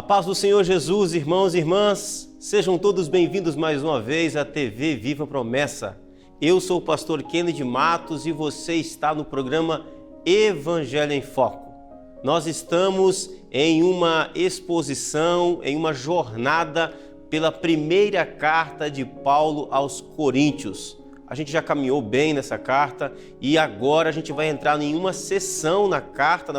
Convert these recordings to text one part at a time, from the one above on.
paz do Senhor Jesus, irmãos e irmãs, sejam todos bem-vindos mais uma vez à TV Viva Promessa. Eu sou o pastor Kennedy Matos e você está no programa Evangelho em Foco. Nós estamos em uma exposição, em uma jornada pela primeira carta de Paulo aos Coríntios. A gente já caminhou bem nessa carta e agora a gente vai entrar em uma sessão na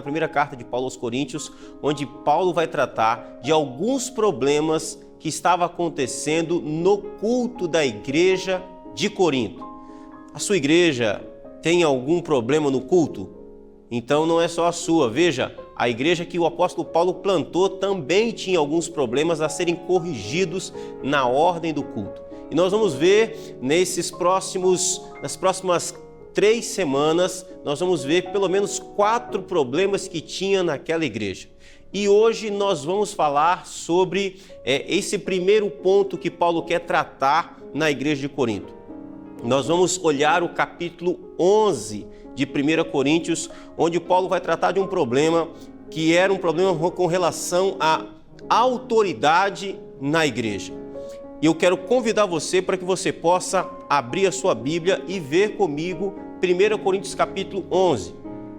primeira carta de Paulo aos Coríntios, onde Paulo vai tratar de alguns problemas que estavam acontecendo no culto da igreja de Corinto. A sua igreja tem algum problema no culto? Então não é só a sua. Veja, a igreja que o apóstolo Paulo plantou também tinha alguns problemas a serem corrigidos na ordem do culto. E nós vamos ver nas próximas 3 semanas, nós vamos ver pelo menos 4 problemas que tinha naquela igreja. E hoje nós vamos falar sobre esse primeiro ponto que Paulo quer tratar na igreja de Corinto. Nós vamos olhar o capítulo 11 de 1 Coríntios, onde Paulo vai tratar de um problema que era um problema com relação à autoridade na igreja. E eu quero convidar você para que você possa abrir a sua Bíblia e ver comigo 1 Coríntios capítulo 11.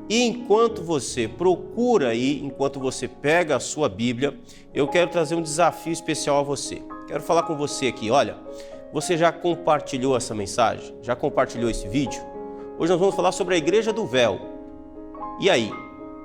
E enquanto você procura aí, enquanto você pega a sua Bíblia, eu quero trazer um desafio especial a você. Quero falar com você aqui, olha, você já compartilhou essa mensagem? Já compartilhou esse vídeo? Hoje nós vamos falar sobre a Igreja do Véu. E aí,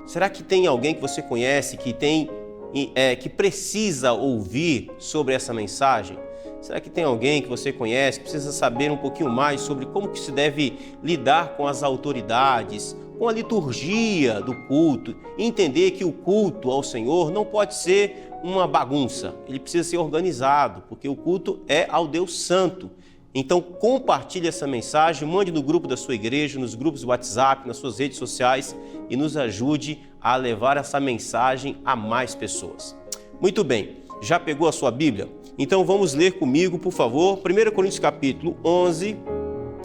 será que tem alguém que você conhece que precisa ouvir sobre essa mensagem? Será que tem alguém que você conhece que precisa saber um pouquinho mais sobre como que se deve lidar com as autoridades, com a liturgia do culto, e entender que o culto ao Senhor não pode ser uma bagunça, ele precisa ser organizado, porque o culto é ao Deus Santo. Então compartilhe essa mensagem, mande no grupo da sua igreja, nos grupos do WhatsApp, nas suas redes sociais e nos ajude a levar essa mensagem a mais pessoas. Muito bem, já pegou a sua Bíblia? Então vamos ler comigo, por favor, 1 Coríntios capítulo 11,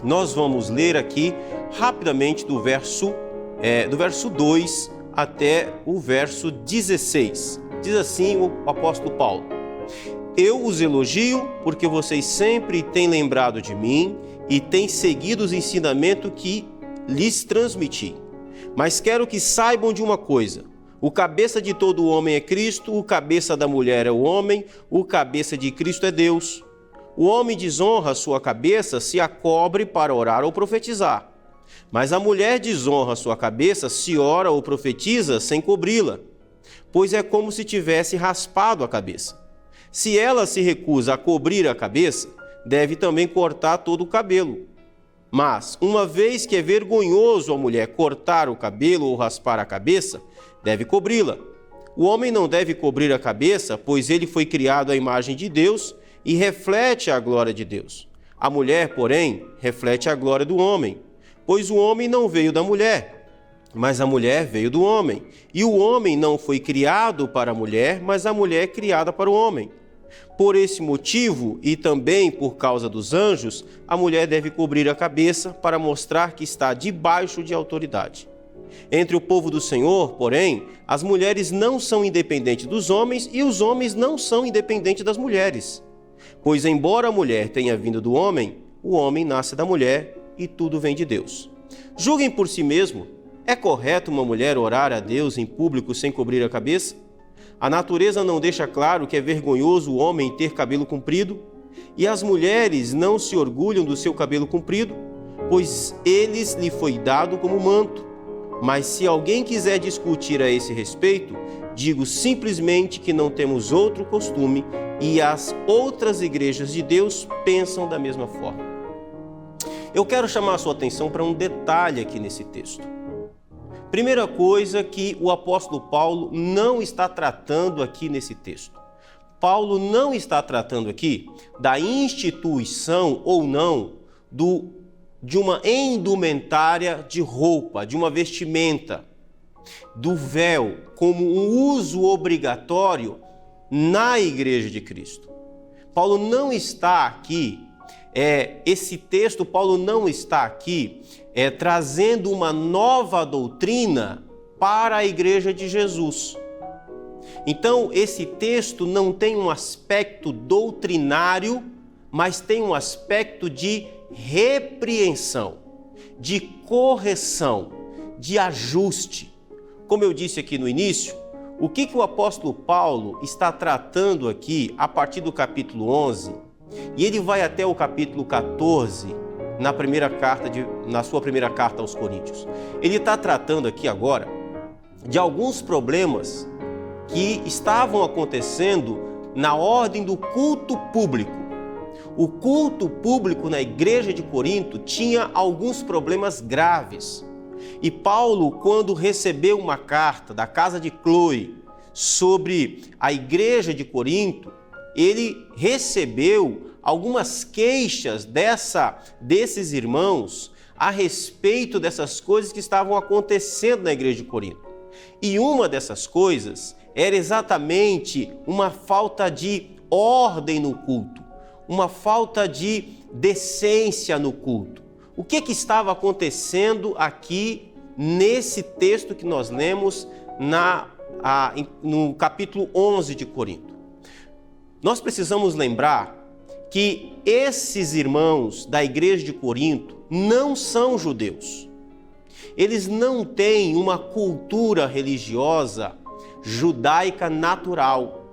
nós vamos ler aqui rapidamente do verso 2 até o verso 16. Diz assim o apóstolo Paulo: Eu os elogio porque vocês sempre têm lembrado de mim e têm seguido os ensinamentos que lhes transmiti. Mas quero que saibam de uma coisa: o cabeça de todo homem é Cristo, o cabeça da mulher é o homem, o cabeça de Cristo é Deus. O homem desonra a sua cabeça se a cobre para orar ou profetizar. Mas a mulher desonra a sua cabeça se ora ou profetiza sem cobri-la, pois é como se tivesse raspado a cabeça. Se ela se recusa a cobrir a cabeça, deve também cortar todo o cabelo. Mas, uma vez que é vergonhoso a mulher cortar o cabelo ou raspar a cabeça, deve cobri-la. O homem não deve cobrir a cabeça, pois ele foi criado à imagem de Deus e reflete a glória de Deus. A mulher, porém, reflete a glória do homem, pois o homem não veio da mulher, mas a mulher veio do homem. E o homem não foi criado para a mulher, mas a mulher criada para o homem. Por esse motivo, e também por causa dos anjos, a mulher deve cobrir a cabeça para mostrar que está debaixo de autoridade. Entre o povo do Senhor, porém, as mulheres não são independentes dos homens e os homens não são independentes das mulheres. Pois, embora a mulher tenha vindo do homem, o homem nasce da mulher e tudo vem de Deus. Julguem por si mesmo. É correto uma mulher orar a Deus em público sem cobrir a cabeça? A natureza não deixa claro que é vergonhoso o homem ter cabelo comprido? E as mulheres não se orgulham do seu cabelo comprido? Pois eles lhe foi dado como manto. Mas se alguém quiser discutir a esse respeito, digo simplesmente que não temos outro costume e as outras igrejas de Deus pensam da mesma forma. Eu quero chamar a sua atenção para um detalhe aqui nesse texto. Primeira coisa que o apóstolo Paulo não está tratando aqui nesse texto. Paulo não está tratando aqui da instituição ou não de uma indumentária de roupa, de uma vestimenta, do véu, como um uso obrigatório na igreja de Cristo. Paulo não está aqui, Paulo não está aqui trazendo uma nova doutrina para a igreja de Jesus. Então, esse texto não tem um aspecto doutrinário, mas tem um aspecto de repreensão, de correção, de ajuste. Como eu disse aqui no início, o que o apóstolo Paulo está tratando aqui a partir do capítulo 11, e ele vai até o capítulo 14, na sua primeira carta aos Coríntios. Ele está tratando aqui agora de alguns problemas que estavam acontecendo na ordem do culto público. O culto público na igreja de Corinto tinha alguns problemas graves. E Paulo, quando recebeu uma carta da casa de Cloe sobre a igreja de Corinto, ele recebeu algumas queixas desses irmãos a respeito dessas coisas que estavam acontecendo na igreja de Corinto. E uma dessas coisas era exatamente uma falta de ordem no culto, uma falta de decência no culto. O que estava acontecendo aqui nesse texto que nós lemos no capítulo 11 de Corinto? Nós precisamos lembrar que esses irmãos da igreja de Corinto não são judeus. Eles não têm uma cultura religiosa judaica natural.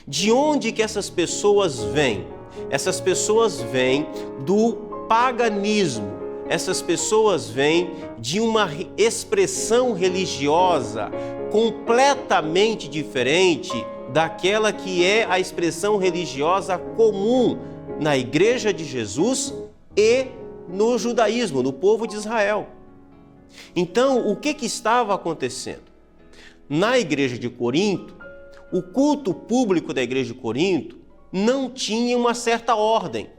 De onde que essas pessoas vêm? Essas pessoas vêm do paganismo. Essas pessoas vêm de uma expressão religiosa completamente diferente daquela que é a expressão religiosa comum na igreja de Jesus e no judaísmo, no povo de Israel. Então, o que estava acontecendo? Na igreja de Corinto, o culto público da igreja de Corinto não tinha uma certa ordem.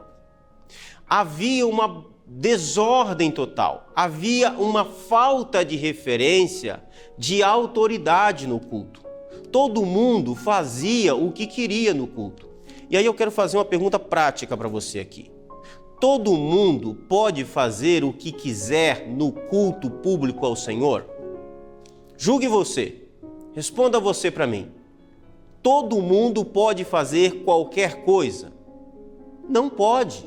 Havia uma desordem total, havia uma falta de referência de autoridade no culto. Todo mundo fazia o que queria no culto. E aí eu quero fazer uma pergunta prática para você aqui. Todo mundo pode fazer o que quiser no culto público ao Senhor? Julgue você. Responda você para mim. Todo mundo pode fazer qualquer coisa? Não pode.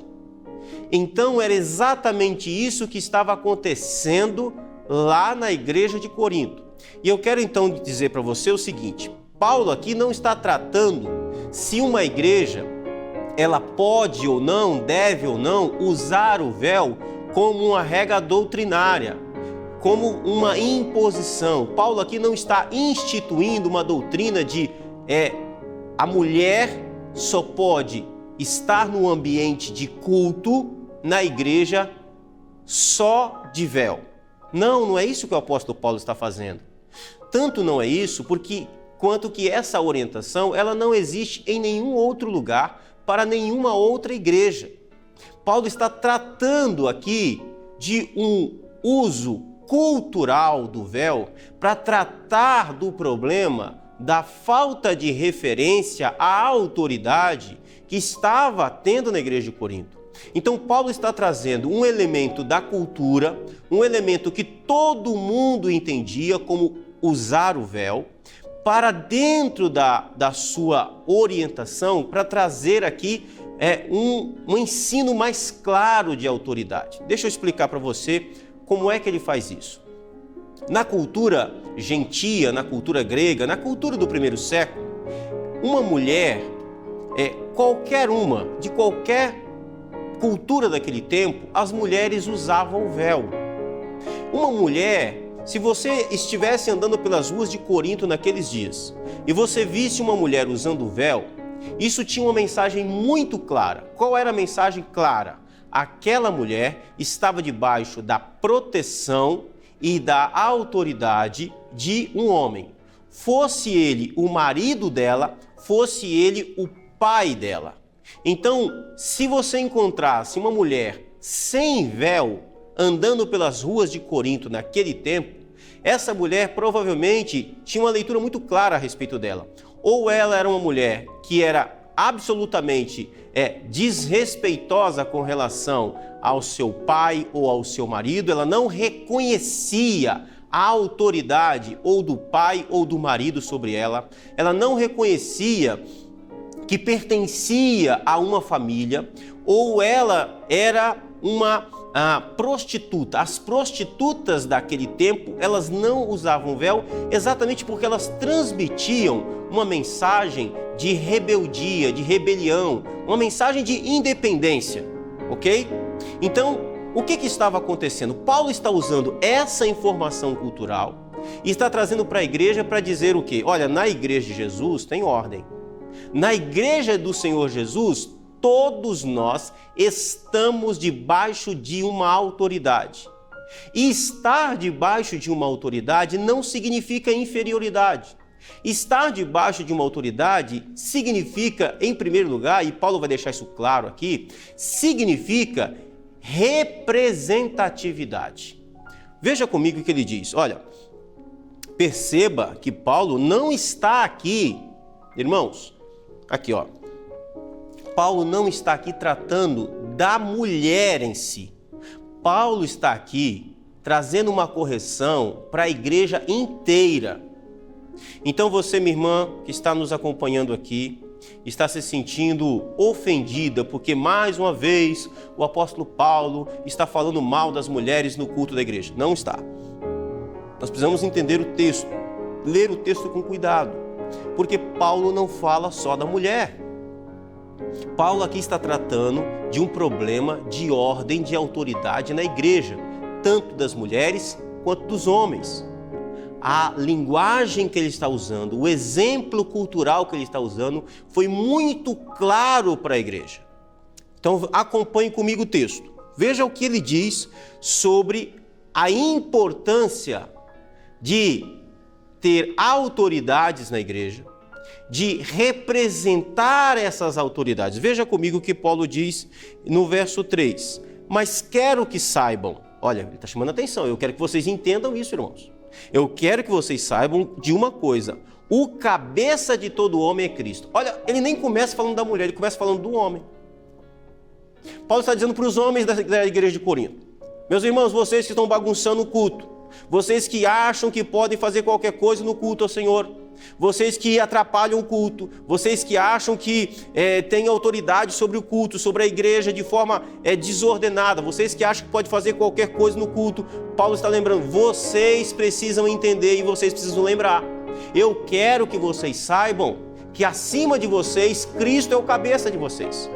Então era exatamente isso que estava acontecendo lá na igreja de Corinto. E eu quero então dizer para você o seguinte: Paulo aqui não está tratando se uma igreja ela pode ou não, deve ou não usar o véu como uma regra doutrinária, como uma imposição. Paulo aqui não está instituindo uma doutrina de a mulher só pode estar no ambiente de culto na igreja só de véu. Não é isso que o apóstolo Paulo está fazendo. Tanto não é isso quanto que essa orientação ela não existe em nenhum outro lugar para nenhuma outra igreja. Paulo está tratando aqui de um uso cultural do véu para tratar do problema da falta de referência à autoridade que estava tendo na igreja de Corinto. Então Paulo está trazendo um elemento da cultura, um elemento que todo mundo entendia como usar o véu, para dentro da sua orientação, para trazer aqui um ensino mais claro de autoridade. Deixa eu explicar para você como é que ele faz isso. Na cultura gentia, na cultura grega, na cultura do primeiro século, uma mulher, qualquer uma, de qualquer cultura daquele tempo, as mulheres usavam o véu. Uma mulher, se você estivesse andando pelas ruas de Corinto naqueles dias e você visse uma mulher usando o véu, isso tinha uma mensagem muito clara. Qual era a mensagem clara? Aquela mulher estava debaixo da proteção e da autoridade de um homem. Fosse ele o marido dela, fosse ele o pai dela. Então, se você encontrasse uma mulher sem véu andando pelas ruas de Corinto naquele tempo, essa mulher provavelmente tinha uma leitura muito clara a respeito dela. Ou ela era uma mulher que era absolutamente desrespeitosa com relação ao seu pai ou ao seu marido, ela não reconhecia a autoridade ou do pai ou do marido sobre ela, ela não reconhecia que pertencia a uma família, ou ela era uma prostituta. As prostitutas daquele tempo, elas não usavam véu exatamente porque elas transmitiam uma mensagem de rebeldia, de rebelião, uma mensagem de independência, ok? Então, o que estava acontecendo? Paulo está usando essa informação cultural e está trazendo para a igreja para dizer o quê? Olha, na igreja de Jesus tem ordem. Na igreja do Senhor Jesus, todos nós estamos debaixo de uma autoridade. E estar debaixo de uma autoridade não significa inferioridade. Estar debaixo de uma autoridade significa, em primeiro lugar, e Paulo vai deixar isso claro aqui, significa representatividade. Veja comigo o que ele diz. Olha, perceba que Paulo não está aqui, irmãos, aqui ó, Paulo não está aqui tratando da mulher em si. Paulo está aqui trazendo uma correção para a igreja inteira. Então você, minha irmã, que está nos acompanhando aqui, está se sentindo ofendida porque mais uma vez o apóstolo Paulo está falando mal das mulheres no culto da igreja. Não está. Nós precisamos entender o texto, ler o texto com cuidado, porque Paulo não fala só da mulher. Paulo aqui está tratando de um problema de ordem, de autoridade na igreja, tanto das mulheres quanto dos homens. A linguagem que ele está usando, o exemplo cultural que ele está usando, foi muito claro para a igreja. Então acompanhe comigo o texto. Veja o que ele diz sobre a importância de ter autoridades na igreja, de representar essas autoridades. Veja comigo o que Paulo diz no verso 3. Mas quero que saibam, olha, ele está chamando a atenção, eu quero que vocês entendam isso, irmãos. Eu quero que vocês saibam de uma coisa, o cabeça de todo homem é Cristo. Olha, ele nem começa falando da mulher, ele começa falando do homem. Paulo está dizendo para os homens da igreja de Corinto: meus irmãos, vocês que estão bagunçando o culto, vocês que acham que podem fazer qualquer coisa no culto ao Senhor, vocês que atrapalham o culto, vocês que acham que têm autoridade sobre o culto, sobre a igreja de forma desordenada, vocês que acham que pode fazer qualquer coisa no culto, Paulo está lembrando, vocês precisam entender e vocês precisam lembrar. Eu quero que vocês saibam que acima de vocês, Cristo é o cabeça de vocês.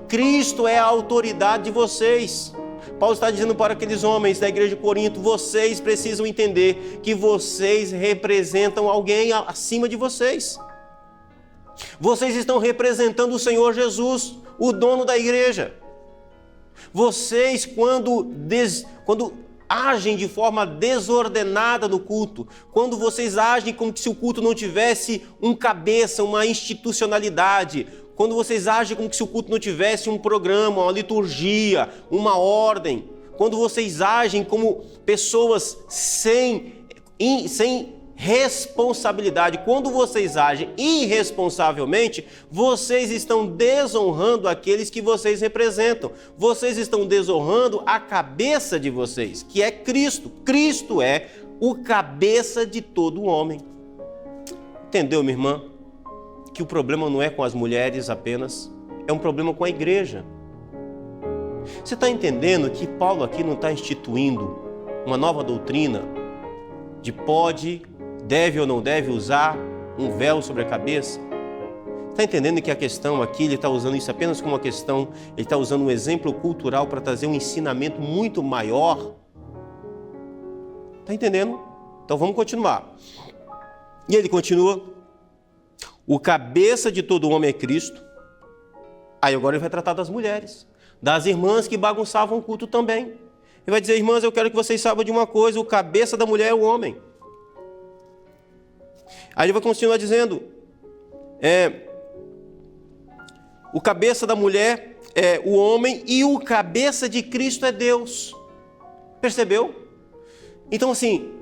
Cristo é a autoridade de vocês. Paulo está dizendo para aqueles homens da igreja de Corinto, vocês precisam entender que vocês representam alguém acima de vocês. Vocês estão representando o Senhor Jesus, o dono da igreja. Vocês, quando agem de forma desordenada no culto, quando vocês agem como se o culto não tivesse um cabeça, uma institucionalidade, quando vocês agem como se o culto não tivesse um programa, uma liturgia, uma ordem, quando vocês agem como pessoas sem responsabilidade, quando vocês agem irresponsavelmente, vocês estão desonrando aqueles que vocês representam. Vocês estão desonrando a cabeça de vocês, que é Cristo. Cristo é o cabeça de todo homem. Entendeu, minha irmã? Que o problema não é com as mulheres apenas, é um problema com a igreja. Você está entendendo que Paulo aqui não está instituindo uma nova doutrina de deve ou não deve usar um véu sobre a cabeça? Está entendendo que a questão aqui, ele está usando isso apenas como uma questão, ele está usando um exemplo cultural para trazer um ensinamento muito maior? Está entendendo? Então vamos continuar. E ele continua. O cabeça de todo homem é Cristo. Aí agora ele vai tratar das mulheres, das irmãs que bagunçavam o culto também. Ele vai dizer, irmãs, eu quero que vocês saibam de uma coisa, o cabeça da mulher é o homem. Aí ele vai continuar dizendo, o cabeça da mulher é o homem e o cabeça de Cristo é Deus. Percebeu? Então assim,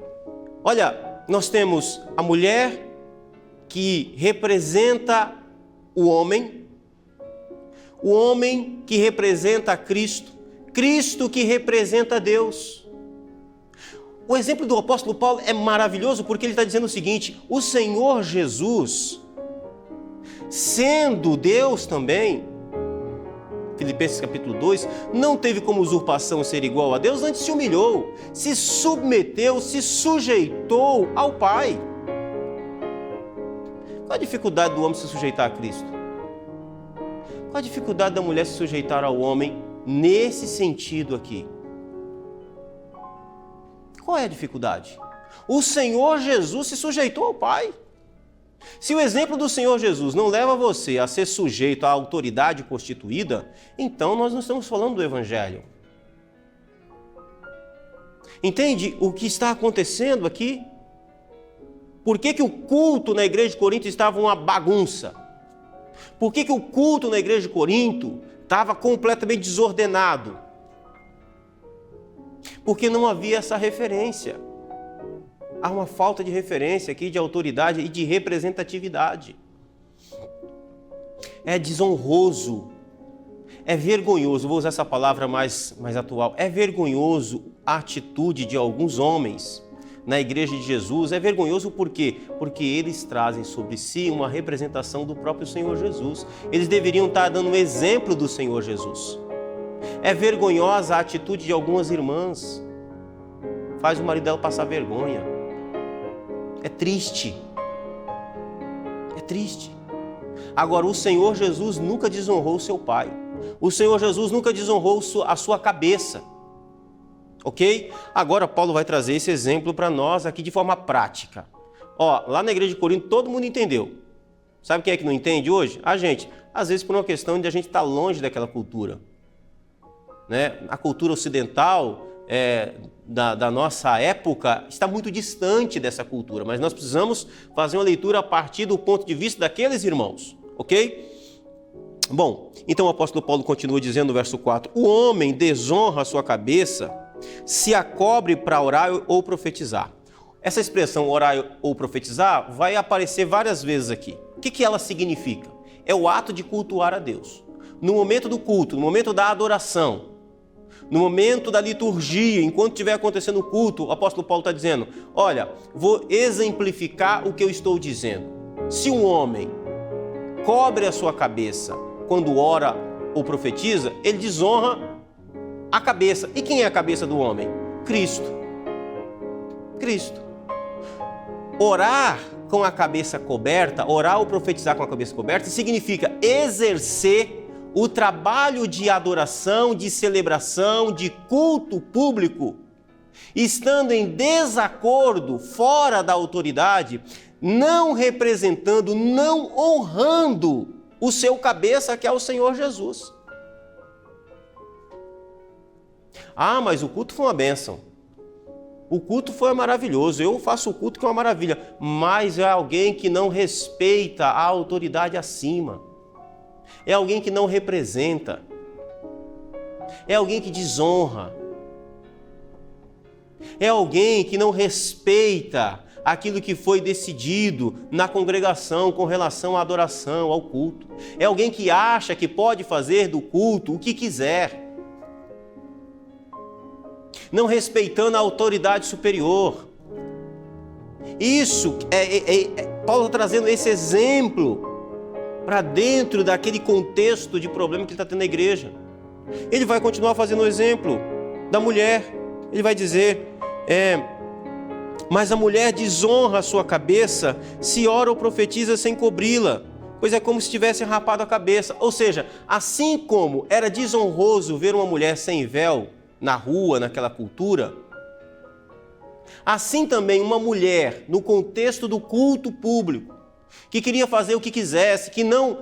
olha, nós temos a mulher que representa o homem que representa a Cristo, Cristo que representa Deus. o exemplo do apóstolo Paulo é maravilhoso porque ele está dizendo o seguinte: o Senhor Jesus, sendo Deus também, Filipenses capítulo 2, não teve como usurpação ser igual a Deus, antes se humilhou, se submeteu, se sujeitou ao Pai. Qual a dificuldade do homem se sujeitar a Cristo? Qual a dificuldade da mulher se sujeitar ao homem nesse sentido aqui? Qual é a dificuldade? O Senhor Jesus se sujeitou ao Pai. Se o exemplo do Senhor Jesus não leva você a ser sujeito à autoridade constituída, então nós não estamos falando do Evangelho. Entende o que está acontecendo aqui? Por que o culto na igreja de Corinto estava uma bagunça? Por que o culto na igreja de Corinto estava completamente desordenado? Porque não havia essa referência. Há uma falta de referência aqui de autoridade e de representatividade. É desonroso, é vergonhoso, vou usar essa palavra mais atual, é vergonhoso a atitude de alguns homens na igreja de Jesus. É vergonhoso por quê? Porque eles trazem sobre si uma representação do próprio Senhor Jesus. Eles deveriam estar dando um exemplo do Senhor Jesus. É vergonhosa a atitude de algumas irmãs. Faz o marido dela passar vergonha. É triste. É triste. Agora, o Senhor Jesus nunca desonrou o seu Pai. O Senhor Jesus nunca desonrou a sua cabeça. Ok? Agora Paulo vai trazer esse exemplo para nós aqui de forma prática. Lá na igreja de Corinto todo mundo entendeu. Sabe quem é que não entende hoje? A gente. Às vezes por uma questão de a gente estar longe daquela cultura. Né? A cultura ocidental da nossa época está muito distante dessa cultura, mas nós precisamos fazer uma leitura a partir do ponto de vista daqueles irmãos. Ok? Bom, então o apóstolo Paulo continua dizendo no verso 4: o homem desonra a sua cabeça, se a cobre para orar ou profetizar. Essa expressão orar ou profetizar vai aparecer várias vezes aqui. O que ela significa? É o ato de cultuar a Deus. No momento do culto, no momento da adoração, no momento da liturgia, enquanto estiver acontecendo o culto, o apóstolo Paulo está dizendo: olha, vou exemplificar o que eu estou dizendo. Se um homem cobre a sua cabeça quando ora ou profetiza, ele desonra a cabeça. E quem é a cabeça do homem? Cristo. Cristo. Orar com a cabeça coberta, orar ou profetizar com a cabeça coberta, significa exercer o trabalho de adoração, de celebração, de culto público, estando em desacordo, fora da autoridade, não representando, não honrando o seu cabeça, que é o Senhor Jesus. Ah, mas o culto foi uma bênção. O culto foi maravilhoso. Eu faço o culto que é uma maravilha. Mas é alguém que não respeita a autoridade acima. É alguém que não representa. É alguém que desonra. É alguém que não respeita aquilo que foi decidido na congregação com relação à adoração, ao culto. É alguém que acha que pode fazer do culto o que quiser, não respeitando a autoridade superior. Isso, Paulo está trazendo esse exemplo para dentro daquele contexto de problema que ele está tendo na igreja. Ele vai continuar fazendo o exemplo da mulher. Ele vai dizer, mas a mulher desonra a sua cabeça se ora ou profetiza sem cobri-la, pois é como se tivesse rapado a cabeça. Ou seja, assim como era desonroso ver uma mulher sem véu na rua, naquela cultura, assim também uma mulher, no contexto do culto público, que queria fazer o que quisesse, que não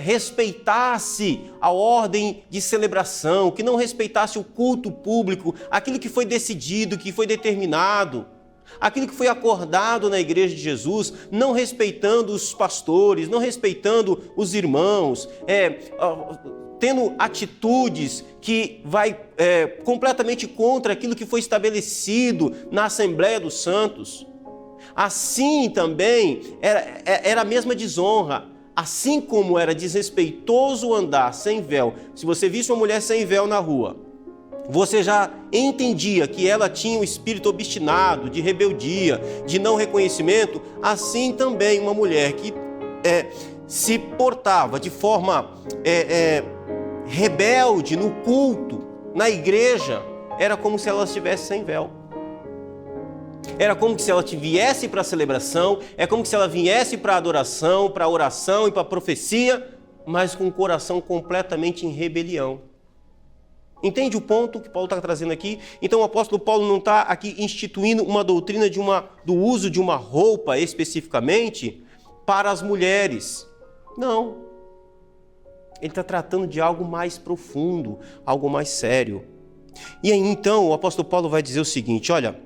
respeitasse a ordem de celebração, que não respeitasse o culto público, aquilo que foi decidido, que foi determinado, aquilo que foi acordado na igreja de Jesus, não respeitando os pastores, não respeitando os irmãos, tendo atitudes que vai completamente contra aquilo que foi estabelecido na Assembleia dos Santos. Assim também era a mesma desonra, assim como era desrespeitoso andar sem véu. Se você visse uma mulher sem véu na rua, você já entendia que ela tinha um espírito obstinado, de rebeldia, de não reconhecimento, assim também uma mulher que se portava de forma rebelde no culto, na igreja, era como se ela estivesse sem véu. Era como se ela viesse para a celebração, é como se ela viesse para a adoração, para a oração e para a profecia, mas com o coração completamente em rebelião. Entende o ponto que Paulo está trazendo aqui? Então o apóstolo Paulo não está aqui instituindo uma doutrina do uso de uma roupa especificamente para as mulheres. Não. Ele está tratando de algo mais profundo, algo mais sério. E aí então o apóstolo Paulo vai dizer o seguinte, olha,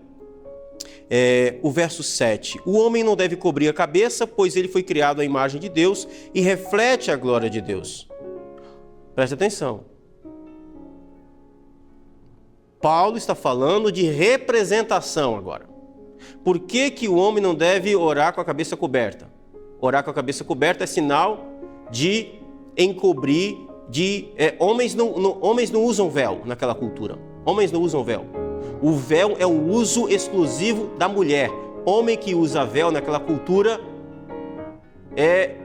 o verso 7. O homem não deve cobrir a cabeça, pois ele foi criado à imagem de Deus e reflete a glória de Deus. Preste atenção. Paulo está falando de representação agora. Por que o homem não deve orar com a cabeça coberta? Orar com a cabeça coberta é sinal de encobrir, homens não usam véu naquela cultura. Homens não usam véu. O véu é um uso exclusivo da mulher. Homem que usa véu naquela cultura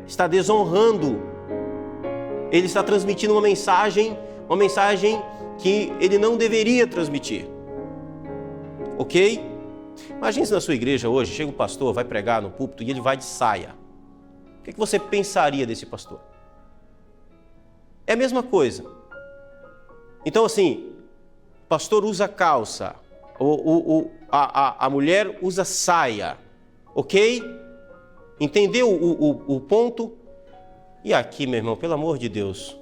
está desonrando. Ele está transmitindo uma mensagem que ele não deveria transmitir. Ok? Imagine se na sua igreja hoje chega um pastor, vai pregar no púlpito e ele vai de saia. O que você pensaria desse pastor? É a mesma coisa. Então assim, o pastor usa calça, a mulher usa saia, ok? Entendeu o ponto? E aqui, meu irmão, pelo amor de Deus,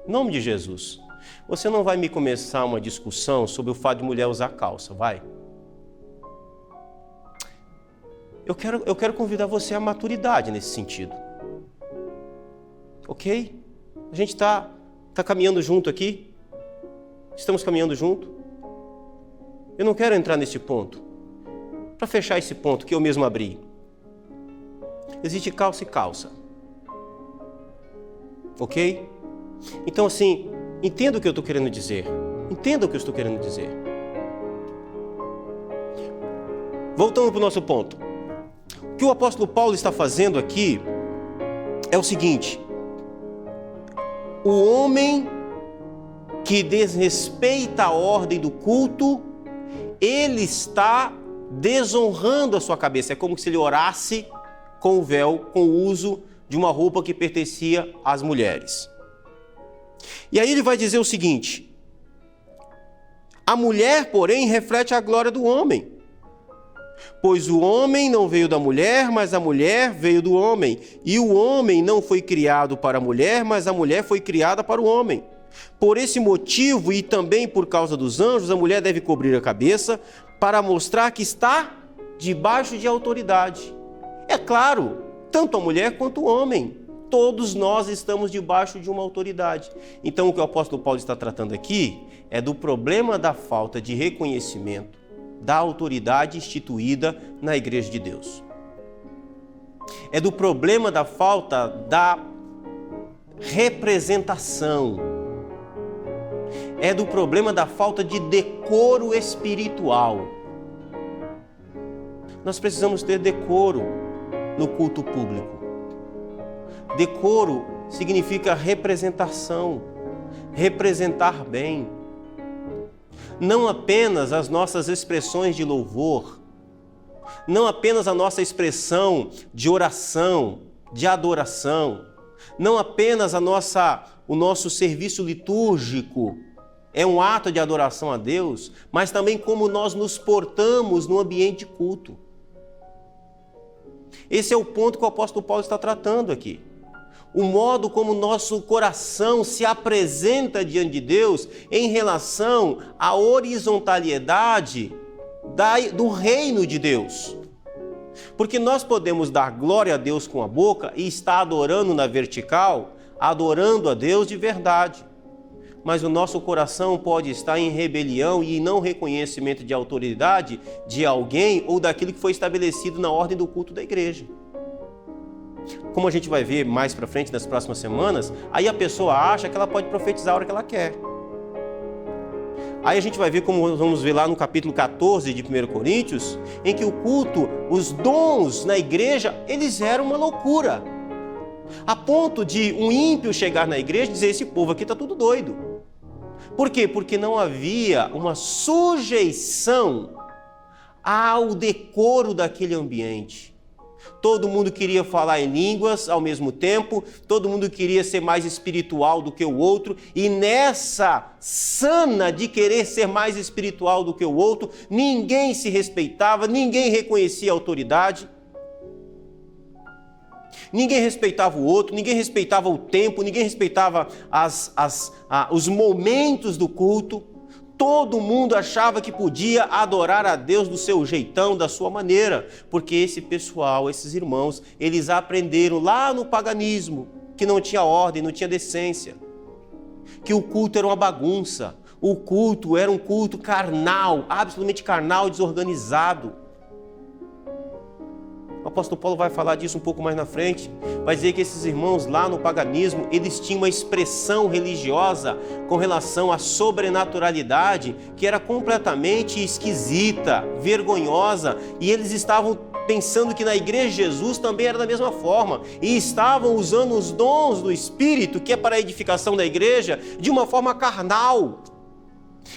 em nome de Jesus, você não vai me começar uma discussão sobre o fato de mulher usar calça, vai? Eu quero convidar você à maturidade nesse sentido. Ok? A gente está caminhando junto aqui? Estamos caminhando junto? Eu não quero entrar nesse ponto. Para fechar esse ponto que eu mesmo abri. Existe calça e calça. Ok? Então assim, entenda o que eu estou querendo dizer. Entenda o que eu estou querendo dizer. Voltando para o nosso ponto. O que o apóstolo Paulo está fazendo aqui é o seguinte. O homem que desrespeita a ordem do culto, ele está desonrando a sua cabeça. É como se ele orasse com o véu, com o uso de uma roupa que pertencia às mulheres. E aí ele vai dizer o seguinte: a mulher, porém, reflete a glória do homem. Pois o homem não veio da mulher, mas a mulher veio do homem. E o homem não foi criado para a mulher, mas a mulher foi criada para o homem. Por esse motivo e também por causa dos anjos, a mulher deve cobrir a cabeça para mostrar que está debaixo de autoridade. É claro, tanto a mulher quanto o homem. Todos nós estamos debaixo de uma autoridade. Então o que o apóstolo Paulo está tratando aqui é do problema da falta de reconhecimento da autoridade instituída na Igreja de Deus. É do problema da falta da representação. É do problema da falta de decoro espiritual. Nós precisamos ter decoro no culto público. Decoro significa representação, representar bem. Não apenas as nossas expressões de louvor, não apenas a nossa expressão de oração, de adoração, não apenas o nosso serviço litúrgico é um ato de adoração a Deus, mas também como nós nos portamos no ambiente de culto. Esse é o ponto que o apóstolo Paulo está tratando aqui. O modo como o nosso coração se apresenta diante de Deus em relação à horizontalidade do reino de Deus. Porque nós podemos dar glória a Deus com a boca e estar adorando na vertical, adorando a Deus de verdade. Mas o nosso coração pode estar em rebelião e em não reconhecimento de autoridade de alguém ou daquilo que foi estabelecido na ordem do culto da igreja. Como a gente vai ver mais para frente nas próximas semanas, aí a pessoa acha que ela pode profetizar a hora que ela quer. Aí a gente vai ver, como vamos ver lá no capítulo 14 de 1 Coríntios, em que o culto, os dons na igreja, eles eram uma loucura. A ponto de um ímpio chegar na igreja e dizer: esse povo aqui está tudo doido. Por quê? Porque não havia uma sujeição ao decoro daquele ambiente. Todo mundo queria falar em línguas ao mesmo tempo, todo mundo queria ser mais espiritual do que o outro, e nessa sana de querer ser mais espiritual do que o outro, ninguém se respeitava, ninguém reconhecia a autoridade, ninguém respeitava o outro, ninguém respeitava o tempo, ninguém respeitava os momentos do culto. Todo mundo achava que podia adorar a Deus do seu jeitão, da sua maneira, porque esse pessoal, esses irmãos, eles aprenderam lá no paganismo que não tinha ordem, não tinha decência, que o culto era uma bagunça, o culto era um culto carnal, absolutamente carnal, desorganizado. O apóstolo Paulo vai falar disso um pouco mais na frente, vai dizer que esses irmãos lá no paganismo, eles tinham uma expressão religiosa com relação à sobrenaturalidade que era completamente esquisita, vergonhosa, e eles estavam pensando que na igreja de Jesus também era da mesma forma, e estavam usando os dons do Espírito, que é para a edificação da igreja, de uma forma carnal.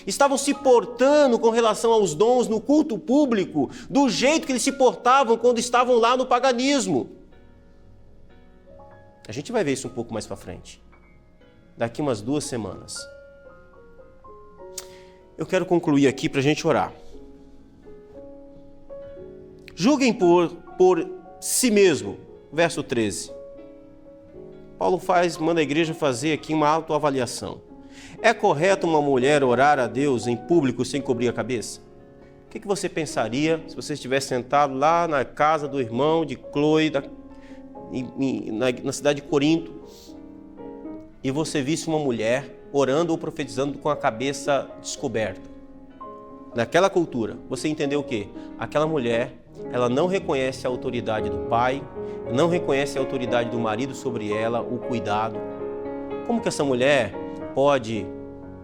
Estavam se portando com relação aos dons no culto público do jeito que eles se portavam quando estavam lá no paganismo. A gente vai ver isso um pouco mais para frente, daqui umas 2 semanas. Eu quero concluir aqui para a gente orar. Julguem por si mesmo, verso 13. Paulo manda a igreja fazer aqui uma autoavaliação. É correto uma mulher orar a Deus em público sem cobrir a cabeça? O que você pensaria se você estivesse sentado lá na casa do irmão de Cloe, na cidade de Corinto, e você visse uma mulher orando ou profetizando com a cabeça descoberta? Naquela cultura, você entendeu o quê? Aquela mulher, ela não reconhece a autoridade do pai, não reconhece a autoridade do marido sobre ela, o cuidado. Como que essa mulher pode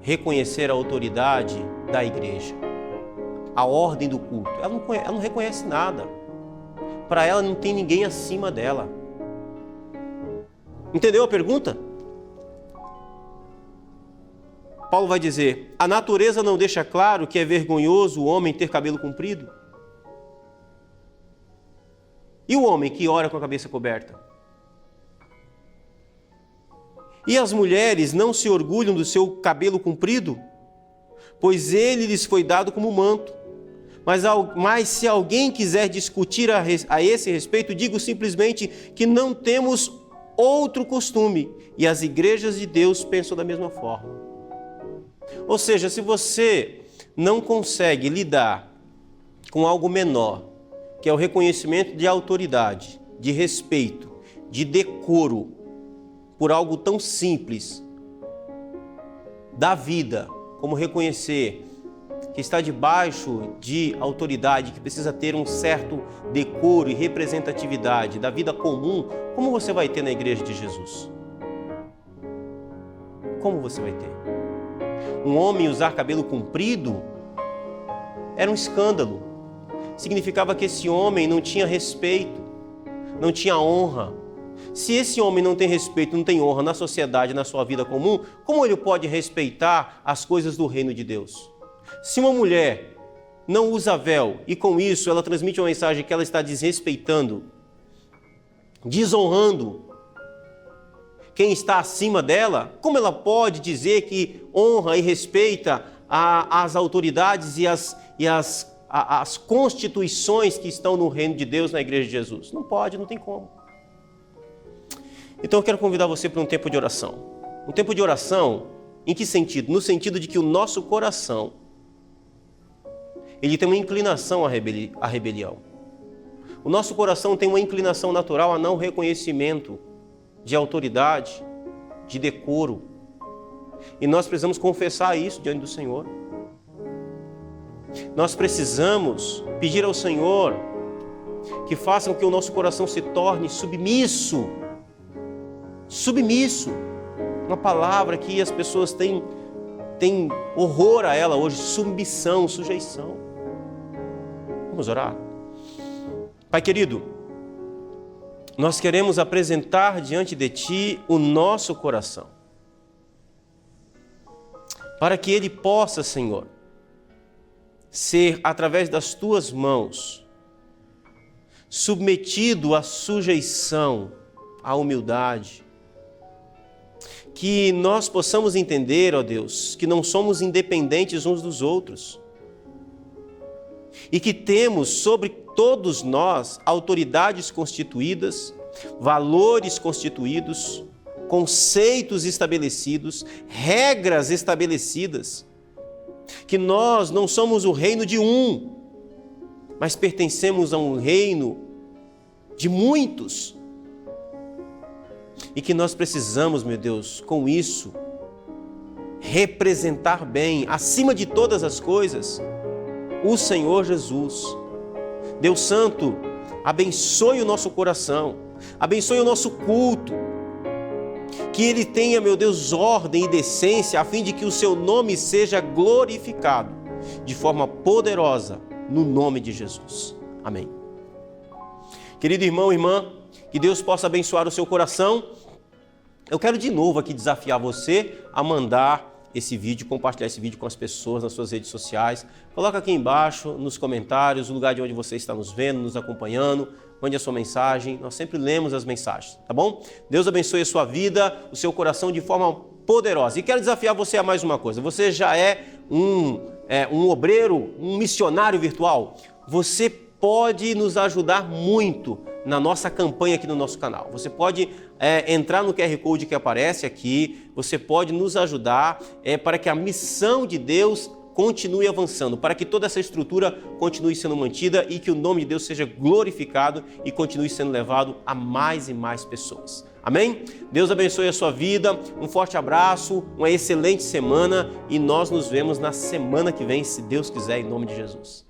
reconhecer a autoridade da igreja, a ordem do culto? Ela não reconhece nada. Para ela não tem ninguém acima dela. Entendeu a pergunta? Paulo vai dizer: a natureza não deixa claro que é vergonhoso o homem ter cabelo comprido? E o homem que ora com a cabeça coberta? E as mulheres não se orgulham do seu cabelo comprido? Pois ele lhes foi dado como manto. Mas se alguém quiser discutir a esse respeito, digo simplesmente que não temos outro costume, e as igrejas de Deus pensam da mesma forma. Ou seja, se você não consegue lidar com algo menor, que é o reconhecimento de autoridade, de respeito, de decoro, por algo tão simples da vida, como reconhecer que está debaixo de autoridade, que precisa ter um certo decoro e representatividade da vida comum, como você vai ter na igreja de Jesus? Como você vai ter? Um homem usar cabelo comprido era um escândalo. Significava que esse homem não tinha respeito, não tinha honra. Se esse homem não tem respeito, não tem honra na sociedade, na sua vida comum, como ele pode respeitar as coisas do reino de Deus? Se uma mulher não usa véu e com isso ela transmite uma mensagem que ela está desrespeitando, desonrando quem está acima dela, como ela pode dizer que honra e respeita as autoridades e as constituições que estão no reino de Deus, na igreja de Jesus? Não pode, não tem como. Então eu quero convidar você para um tempo de oração. Um tempo de oração, em que sentido? No sentido de que o nosso coração, ele tem uma inclinação à rebelião. O nosso coração tem uma inclinação natural a não reconhecimento de autoridade, de decoro. E nós precisamos confessar isso diante do Senhor. Nós precisamos pedir ao Senhor que faça com que o nosso coração se torne submisso. Submisso. Uma palavra que as pessoas têm tem horror a ela hoje, submissão, sujeição. Vamos orar? Pai querido, nós queremos apresentar diante de Ti o nosso coração, para que ele possa, Senhor, ser, através das Tuas mãos, submetido à sujeição, à humildade. Que nós possamos entender, ó Deus, que não somos independentes uns dos outros e que temos sobre todos nós autoridades constituídas, valores constituídos, conceitos estabelecidos, regras estabelecidas, que nós não somos o reino de um, mas pertencemos a um reino de muitos. E que nós precisamos, meu Deus, com isso, representar bem, acima de todas as coisas, o Senhor Jesus. Deus Santo, abençoe o nosso coração, abençoe o nosso culto, que ele tenha, meu Deus, ordem e decência, a fim de que o seu nome seja glorificado de forma poderosa, no nome de Jesus. Amém. Querido irmão e irmã, que Deus possa abençoar o seu coração. Eu quero de novo aqui desafiar você a mandar esse vídeo, compartilhar esse vídeo com as pessoas nas suas redes sociais. Coloca aqui embaixo, nos comentários, o lugar de onde você está nos vendo, nos acompanhando. Mande a sua mensagem, nós sempre lemos as mensagens, tá bom? Deus abençoe a sua vida, o seu coração de forma poderosa. E quero desafiar você a mais uma coisa. Você já é um obreiro, um missionário virtual. Você pode nos ajudar muito na nossa campanha aqui no nosso canal. Você pode entrar no QR Code que aparece aqui, você pode nos ajudar para que a missão de Deus continue avançando, para que toda essa estrutura continue sendo mantida e que o nome de Deus seja glorificado e continue sendo levado a mais e mais pessoas. Amém? Deus abençoe a sua vida, um forte abraço, uma excelente semana e nós nos vemos na semana que vem, se Deus quiser, em nome de Jesus.